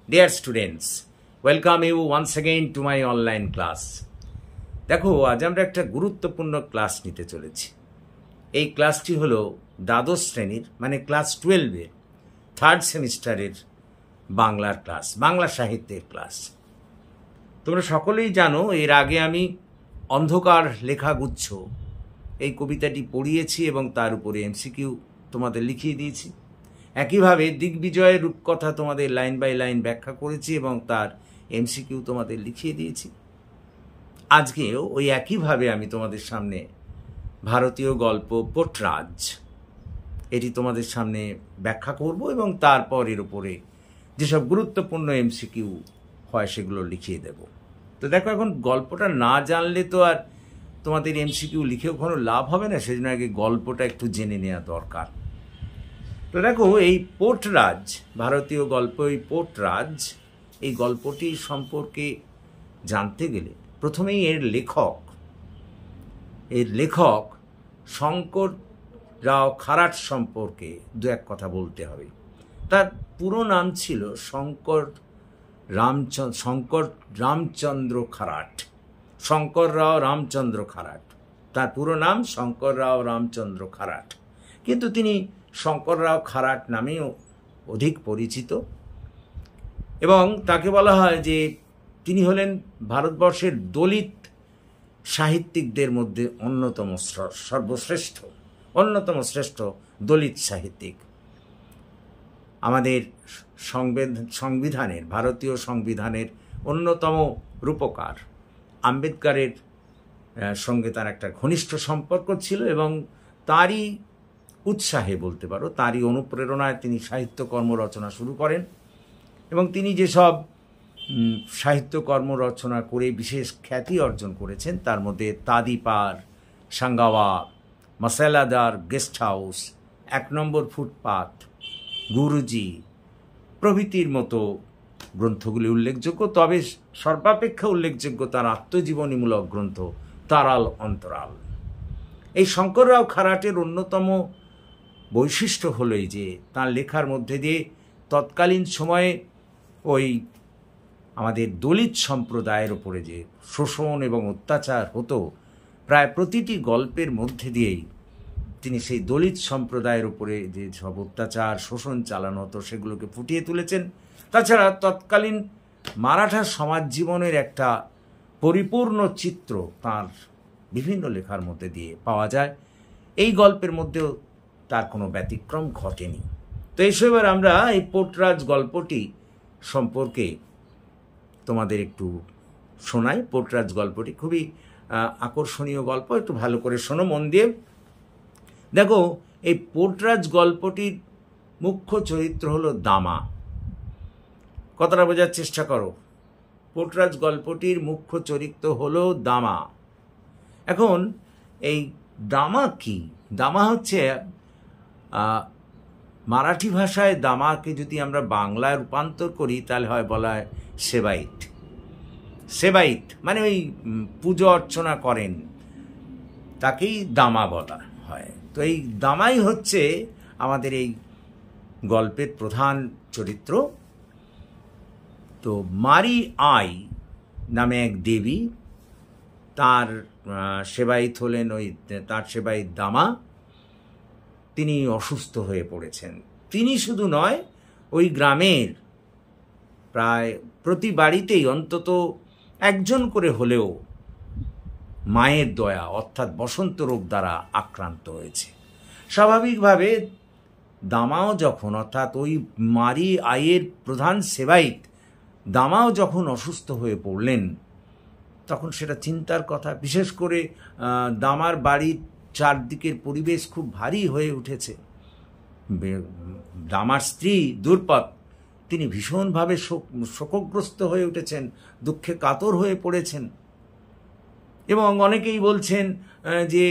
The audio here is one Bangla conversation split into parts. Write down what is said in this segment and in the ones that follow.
Dear students, welcome you once again to my online class. দেখো, আজ আমরা একটা গুরুত্বপূর্ণ ক্লাস নিতে চলেছি। এই ক্লাসটি হলো দ্বাদশ শ্রেণীর মানে ক্লাস 12-এর থার্ড সেমিস্টারের বাংলার ক্লাস, বাংলা সাহিত্যের ক্লাস। তোমরা সকলেই জানো, এর আগে আমি অন্ধকার লেখাগুচ্ছ এই কবিতাটি পড়িয়েছি এবং তার উপরে এমসিকিউ তোমাদের লিখিয়ে দিয়েছি। একইভাবে দিগ্বিজয়ের রূপকথা তোমাদের লাইন বাই লাইন ব্যাখ্যা করেছি এবং তার এমসিকিউ তোমাদের লিখিয়ে দিয়েছি। আজকেও ওই একইভাবে আমি তোমাদের সামনে ভারতীয় গল্প পোটরাজ এটি তোমাদের সামনে ব্যাখ্যা করব এবং তারপর এর উপরে যেসব গুরুত্বপূর্ণ এমসিকিউ হয় সেগুলো লিখিয়ে দেব। তো দেখো, এখন গল্পটা না জানলে তো আর তোমাদের এমসিকিউ লিখেও কোনো লাভ হবে না, সেজন্য আগে গল্পটা একটু জেনে নেওয়া দরকার। তো দেখো, এই পোটরাজ, ভারতীয় গল্প এই পোটরাজ, এই গল্পটি সম্পর্কে জানতে গেলে প্রথমেই এর লেখক শঙ্কর রাও খারাট সম্পর্কে দু এক কথা বলতে হবে। তার পুরো নাম ছিল শঙ্কর রামচন্দ্র খারাট, শঙ্কর রাও রামচন্দ্র খারাট। তার পুরো নাম শঙ্কর রাও রামচন্দ্র খারাট, কিন্তু তিনি শঙ্কর রাও খারাট নামেও অধিক পরিচিত এবং তাকে বলা হয় যে তিনি হলেন ভারতবর্ষের দলিত সাহিত্যিকদের মধ্যে অন্যতম শ্রেষ্ঠ দলিত সাহিত্যিক। আমাদের সংবিধানের, ভারতীয় সংবিধানের অন্যতম রূপকার আম্বেদকরের সঙ্গে তার একটা ঘনিষ্ঠ সম্পর্ক ছিল এবং তারই উৎসাহে বলতে পারো, তারই অনুপ্রেরণায় তিনি সাহিত্যকর্ম রচনা শুরু করেন এবং তিনি যেসব সাহিত্যকর্ম রচনা করে বিশেষ খ্যাতি অর্জন করেছেন তার মধ্যে তাদিপার, সাঙ্গাওয়া, মশালাদার গেস্ট হাউস, 1 নম্বর ফুটপাথ, গুরুজি প্রভৃতির মতো গ্রন্থগুলি উল্লেখযোগ্য। তবে সর্বাপেক্ষা উল্লেখযোগ্য তার আত্মজীবনীমূলক গ্রন্থ তারাল অন্তরাল। এই শঙ্কর রাও খারাটের অন্যতম বৈশিষ্ট্য হলো এই যে তাঁর লেখার মধ্যে দিয়ে তৎকালীন সময়ে ওই আমাদের দলিত সম্প্রদায়ের ওপরে যে শোষণ এবং অত্যাচার হতো, প্রায় প্রতিটি গল্পের মধ্যে দিয়েই তিনি সেই দলিত সম্প্রদায়ের উপরে যে সব অত্যাচার শোষণ চালানো হতো সেগুলোকে ফুটিয়ে তুলেছেন। তাছাড়া তৎকালীন মারাঠা সমাজ জীবনের একটা পরিপূর্ণ চিত্র তার বিভিন্ন লেখার মধ্যে দিয়ে পাওয়া যায়। এই গল্পের মধ্যেও তার কোনো ব্যতিক্রম ঘটেনি। তো এসব আমরা এই পোটরাজ গল্পটি সম্পর্কে তোমাদের একটু শোনাই। পোটরাজ গল্পটি খুবই আকর্ষণীয় গল্প, একটু ভালো করে শোনো মন দিয়ে। দেখো, এই পোটরাজ গল্পটির মুখ্য চরিত্র হলো দামা। কথাটা বোঝার চেষ্টা করো। পোটরাজ গল্পটির মুখ্য চরিত্র হলো দামা। এখন এই দামা কি? দামা হচ্ছে মারাঠি ভাষায় দামাকে যদি আমরা বাংলায় রূপান্তর করি তাহলে হয় বলা হয় সেবাইত। সেবাইত মানে ওই পুজো অর্চনা করেন, তাকেই দামা বলা হয়। তো এই দামাই হচ্ছে আমাদের এই গল্পের প্রধান চরিত্র। তো মারি আই নামে এক দেবী, তার সেবাইত হলেন তার সেবাইত দামা। তিনি অসুস্থ হয়ে পড়েছেন। তিনি শুধু নয়, ওই গ্রামের প্রায় প্রতি বাড়িতেই অন্তত একজন করে হলেও মায়ের দয়া অর্থাৎ বসন্ত রোগ দ্বারা আক্রান্ত হয়েছে। স্বাভাবিকভাবে দামাও যখন, অর্থাৎ ওই মারি আইয়ের প্রধান সেবাইত দামাও যখন অসুস্থ হয়ে পড়লেন তখন সেটা চিন্তার কথা। বিশেষ করে দামার বাড়ির চারদিকের পরিবেশ খুব ভারী হয়ে উঠেছে। দামার স্ত্রী দুর্পদ, তিনি ভীষণভাবে শোকগ্রস্ত হয়ে উঠেছেন, দুঃখে কাতর হয়ে পড়েছেন এবং অনেকেই বলছেন যে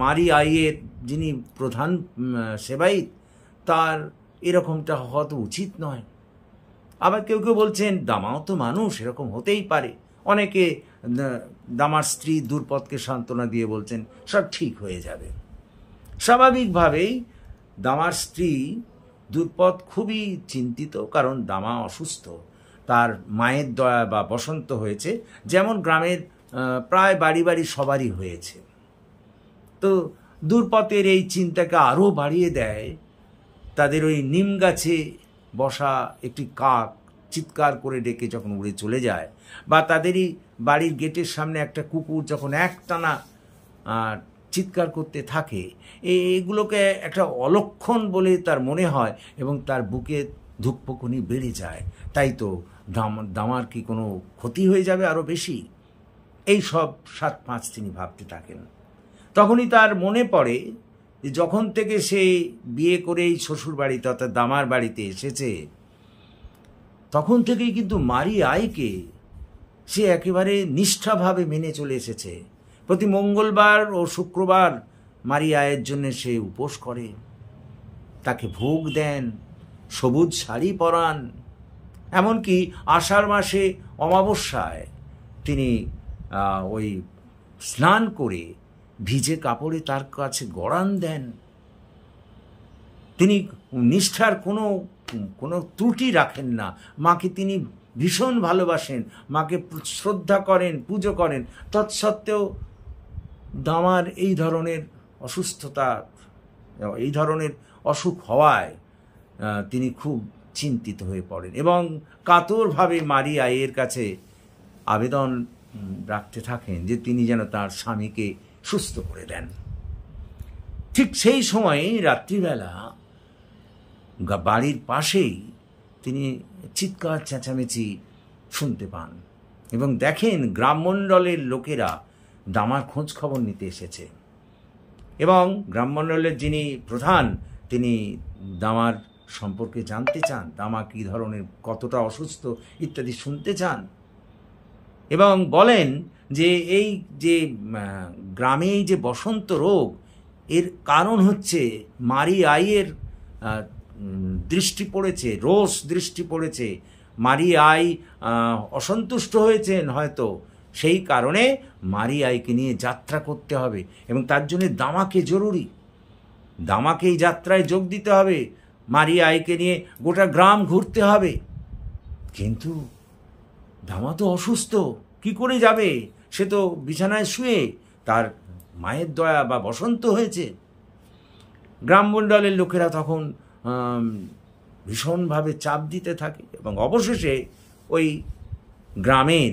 মারি আইয়ের যিনি প্রধান সেবাইত তার এরকমটা হওয়া তো উচিত নয়। আবার কেউ কেউ বলছেন দামাও তো মানুষ, এরকম হতেই পারে। অনেকে দামার স্ত্রী দুর্পদকে সান্ত্বনা দিয়ে বলছেন সব ঠিক হয়ে যাবে। স্বাভাবিকভাবেই দামার স্ত্রী দ্রুপদ খুবই চিন্তিত, কারণ দামা অসুস্থ, তার মায়ের দয়া বা বসন্ত হয়েছে, যেমন গ্রামের প্রায় বাড়ি বাড়ি সবারই হয়েছে। তো দ্রুপদের এই চিন্তাকে আরও বাড়িয়ে দেয় তাদের ওই নিম গাছে বসা একটি কাক চিৎকার করে ডেকে যখন উড়ে চলে যায়, বা তাদেরই বাড়ির গেটের সামনে একটা কুকুর যখন একটানা চিৎকার করতে থাকে, এগুলোকে একটা অলক্ষণ বলে তার মনে হয় এবং তার বুকে ধুকপুকুনি বেড়ে যায়। তাই তো দামার কি কোনো ক্ষতি হয়ে যাবে আরও বেশি, এই সব 7-5 তিনি ভাবতে থাকেন। তখনই তার মনে পড়ে যে যখন থেকে সে বিয়ে করে এই শ্বশুর বাড়িতে অর্থাৎ দামার বাড়িতে এসেছে, তখন থেকেই কিন্তু মারি আইকে সে একেবারে নিষ্ঠাভাবে মেনে চলে এসেছে। প্রতি মঙ্গলবার ও শুক্রবার মারি আয়ের জন্য সে উপোস করে, তাকে ভোগ দেন, সবুজ শাড়ি পরান, এমনকি আষাঢ় মাসে অমাবস্যায় তিনি ওই স্নান করে ভিজে কাপড়ে তার কাছে গড়ান দেন। তিনি নিষ্ঠার কোনো ত্রুটি রাখেন না। মাকে তিনি ভীষণ ভালোবাসেন, মাকে শ্রদ্ধা করেন, পুজো করেন। তৎসত্ত্বেও দামার এই ধরনের অসুস্থতা, এই ধরনের অসুখ হওয়ায় তিনি খুব চিন্তিত হয়ে পড়েন এবং কাতরভাবে মারি আইয়ের কাছে আবেদন রাখতে থাকেন যে তিনি যেন তার স্বামীকে সুস্থ করে দেন। ঠিক সেই সময়ে রাত্রিবেলা বাড়ির পাশেই তিনি চিৎকার চেঁচামেচি শুনতে পান এবং দেখেন গ্রামমণ্ডলের লোকেরা দামার খোঁজ খবর নিতে এসেছে এবং গ্রামমণ্ডলের যিনি প্রধান তিনি দামার সম্পর্কে জানতে চান, দামা কী ধরনের, কতটা অসুস্থ ইত্যাদি শুনতে চান এবং বলেন যে এই যে গ্রামে এই যে বসন্ত রোগ, এর কারণ হচ্ছে মারি আইয়ের দৃষ্টি পড়েছে, রোষ দৃষ্টি পড়েছে। মারি আই অসন্তুষ্ট হয়েছেন হয়তো, সেই কারণে মারি আইকে নিয়ে যাত্রা করতে হবে এবং তার জন্য দামাকে জরুরি, দামাকে এই যাত্রায় যোগ দিতে হবে, মারি আইকে নিয়ে গোটা গ্রাম ঘুরতে হবে। কিন্তু দামা তো অসুস্থ, কি করে যাবে? সে তো বিছানায় শুয়ে, তার মায়ের দয়া বা বসন্ত হয়েছে। গ্রামমণ্ডলের লোকেরা তখন ভীষণভাবে চাপ দিতে থাকে এবং অবশেষে ওই গ্রামের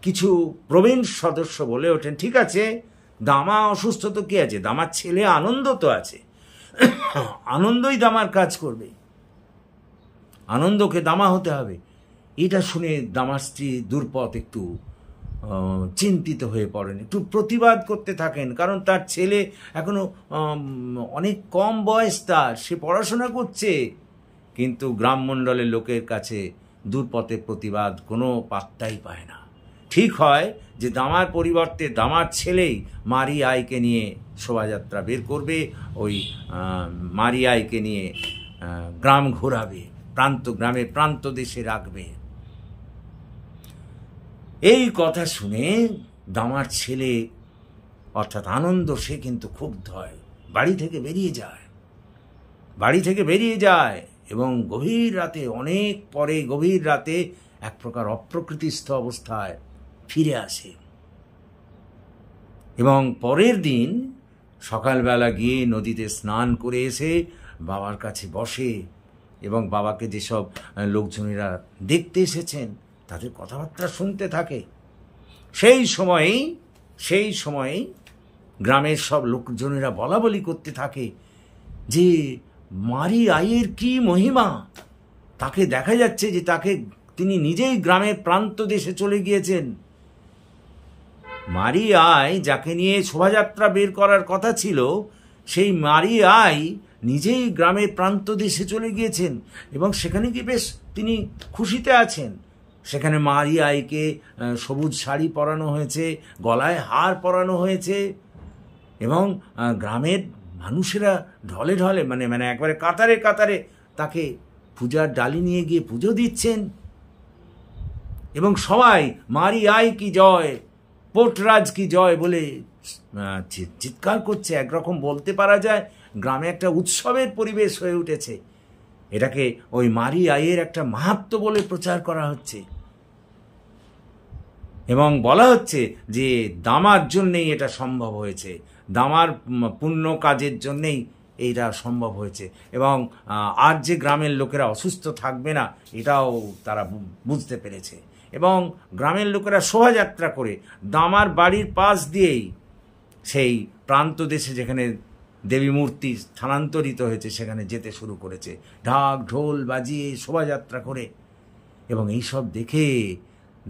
কিছু প্রবীণ সদস্য বলে ওঠেন, ঠিক আছে, দামা অসুস্থ তো কি আছে, দামার ছেলে আনন্দ তো আছে, আনন্দই দামার কাজ করবে, আনন্দকে দামা হতে হবে। এটা শুনে দামার স্ত্রী দ্রুপদ একটু চিন্তিত হয়ে পড়েন, একটু প্রতিবাদ করতে থাকেন, কারণ তার ছেলে এখনো অনেক কম বয়স, তার, সে পড়াশোনা করছে। কিন্তু গ্রামমণ্ডলের লোকের কাছে দ্রুপদের প্রতিবাদ কোনো পাত্তাই পায় না। ঠিক হয় যে দামার পরিবর্তে দামার ছেলেই মারি আইকে নিয়ে শোভাযাত্রা বের করবে, ওই মারি আইকে নিয়ে গ্রাম ঘোরাবে, গ্রামের প্রান্ত দেশে রাখবে। এই কথা শুনে দামার ছেলে অর্থাৎ আনন্দ, সে কিন্তু ক্ষুব্ধ হয়, বাড়ি থেকে বেরিয়ে যায় এবং গভীর রাতে, অনেক পরে গভীর রাতে এক প্রকার অপ্রকৃতিস্থ অবস্থায় ফিরে আসে এবং পরের দিন সকালবেলা গিয়ে নদীতে স্নান করে এসে বাবার কাছে বসে এবং বাবাকে যেসব লোকজনেরা দেখতে এসেছেন তাদের কথাবার্তা শুনতে থাকে। সেই সময়েই গ্রামের সব লোকজনেরা বলা বলি করতে থাকে যে মারি আইয়ের কি মহিমা, তাকে দেখা যাচ্ছে যে তিনি নিজেই গ্রামের প্রান্ত দেশে চলে গিয়েছেন। মারি আই যাকে নিয়ে শোভাযাত্রা বের করার কথা ছিল, সেই মারি আই নিজেই গ্রামের প্রান্ত দেশে চলে গিয়েছেন এবং সেখানে কি বেশ তিনি খুশিতে আছেন। সেখানে মারি আইকে সবুজ শাড়ি পরানো হয়েছে, গলায় হার পরানো হয়েছে এবং গ্রামের মানুষেরা ঢলে ঢলে মানে একবারে কাতারে কাতারে তাকে পূজার ডালি নিয়ে গিয়ে পুজো দিচ্ছেন এবং সবাই মারি আই কি জয়, পোটরাজ কি জয় বলে চিৎকার করছে। একরকম বলতে পারা যায় গ্রামে একটা উৎসবের পরিবেশ হয়ে উঠেছে। এটাকে ওই মারি আইয়ের একটা মাহাত্ম্য বলে প্রচার করা হচ্ছে এবং বলা হচ্ছে যে দামার জন্যেই এটা সম্ভব হয়েছে, দামার পুণ্য কাজের জন্যেই এইটা সম্ভব হয়েছে। এবং আর যে গ্রামের লোকেরা অসুস্থ থাকবে না এটাও তারা বুঝতে পেরেছে। এবং গ্রামের লোকেরা শোভাযাত্রা করে দামার বাড়ির পাশ দিয়েই সেই প্রান্ত দেশে যেখানে দেবী মূর্তি স্থানান্তরিত হয়েছে সেখানে যেতে শুরু করেছে, ঢাক ঢোল বাজিয়ে শোভাযাত্রা করে। এবং এইসব দেখে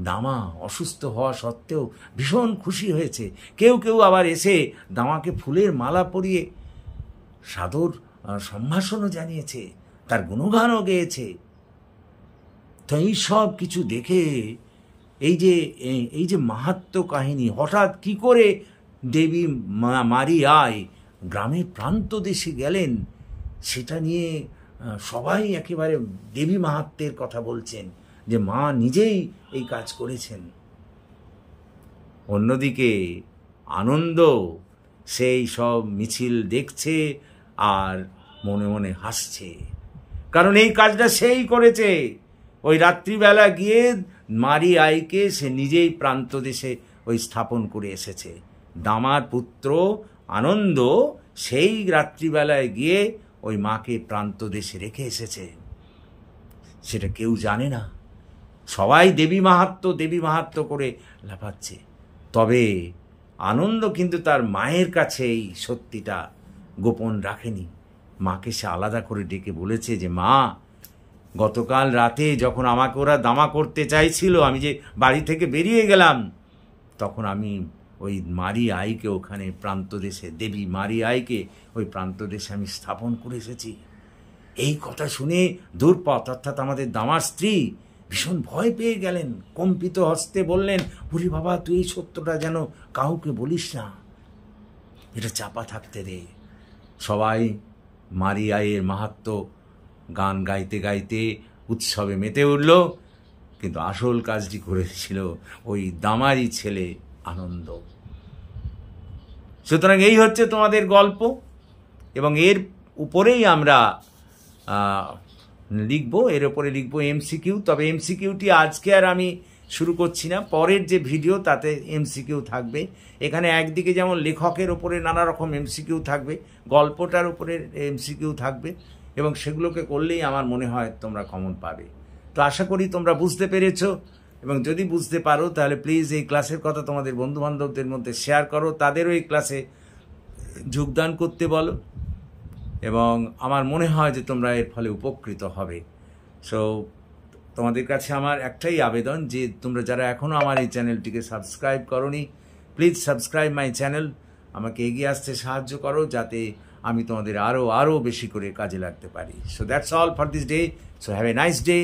দামা অসুস্থ হওয়া সত্ত্বেও ভীষণ খুশি হয়েছে। কেউ কেউ আবার এসে দামাকে ফুলের মালা পরিয়ে সাদর সম্ভাষণও জানিয়েছে, তার গুণগানও গেয়েছে। তো এই সব কিছু দেখে এই যে মাহাত্ম্য কাহিনী, হঠাৎ কি করে দেবী মারি আই গ্রামের প্রান্ত দেশে গেলেন, সেটা নিয়ে সবাই একেবারে দেবী মাহাত্ম্যের কথা বলছেন, যে মা নিজেই এই কাজ করেছেন। অন্যদিকে আনন্দ সেই সব মিছিল দেখছে আর মনে মনে হাসছে, কারণ এই কাজটা সেই করেছে। ওই রাত্রিবেলা গিয়ে মারি আইকে সে নিজেই প্রান্ত দেশে ওই স্থাপন করে এসেছে। দামার পুত্র আনন্দ সেই রাত্রিবেলায় গিয়ে ওই মাকে প্রান্ত দেশে রেখে এসেছে। সেটা কেউ জানে না, সবাই দেবী মাহাত্ম্য করে লাফাচ্ছে। তবে আনন্দ কিন্তু তার মায়ের কাছে এই সত্যিটা গোপন রাখেনি। মাকে সে আলাদা করে ডেকে বলেছে যে মা, গতকাল রাতে যখন আমাকে ওরা দামা করতে চাইছিল, আমি যে বাড়ি থেকে বেরিয়ে গেলাম, তখন আমি ওই মারি আইকে ওখানে প্রান্ত দেশে, দেবী মারি আইকে ওই প্রান্ত দেশে আমি স্থাপন করে এসেছি। এই কথা শুনে দূর্পথ অর্থাৎ আমাদের দামার স্ত্রী ভীষণ ভয় পেয়ে গেলেন, কম্পিত হস্তে বললেন, ওরে বাবা, তুই এই সত্যটা যেন কাউকে বলিস না, এটা চাপা থাকতে দে। সবাই মারি আইয়ের মাহাত্ম্য গান গাইতে গাইতে উৎসবে মেতে উঠল, কিন্তু আসল কাজটি করেছিল ওই দামারই ছেলে আনন্দ। সুতরাং এই হচ্ছে তোমাদের গল্প, এবং এর উপরেই আমরা লিখবো, এর উপরে লিখবো এমসিকিউ। তবে এমসিকিউটি আজকে আর আমি শুরু করছি না, পরের যে ভিডিও তাতে এমসিকিউ থাকবে। এখানে একদিকে যেমন লেখকের ওপরে নানা রকম এমসিকিউ থাকবে, গল্পটার উপরে এমসিকিউ থাকবে, এবং সেগুলোকে করলেই আমার মনে হয় তোমরা কমন পাবে। তো আশা করি তোমরা বুঝতে পেরেছো, এবং যদি বুঝতে পারো তাহলে প্লিজ এই ক্লাসের কথা তোমাদের বন্ধুবান্ধবদের মধ্যে শেয়ার করো, তাদেরও এই ক্লাসে যোগদান করতে বলো, এবং আমার মনে হয় যে তোমরা এর ফলে উপকৃত হবে। সো তোমাদের কাছে আমার একটাই আবেদন যে তোমরা যারা এখনও আমার এই চ্যানেলটিকে সাবস্ক্রাইব করোনি, প্লিজ সাবস্ক্রাইব মাই চ্যানেল, আমাকে এগিয়ে আসতে সাহায্য করো যাতে আমি তোমাদের আরও বেশি করে কাজে লাগতে পারি। So that's all for this day. So have a nice day.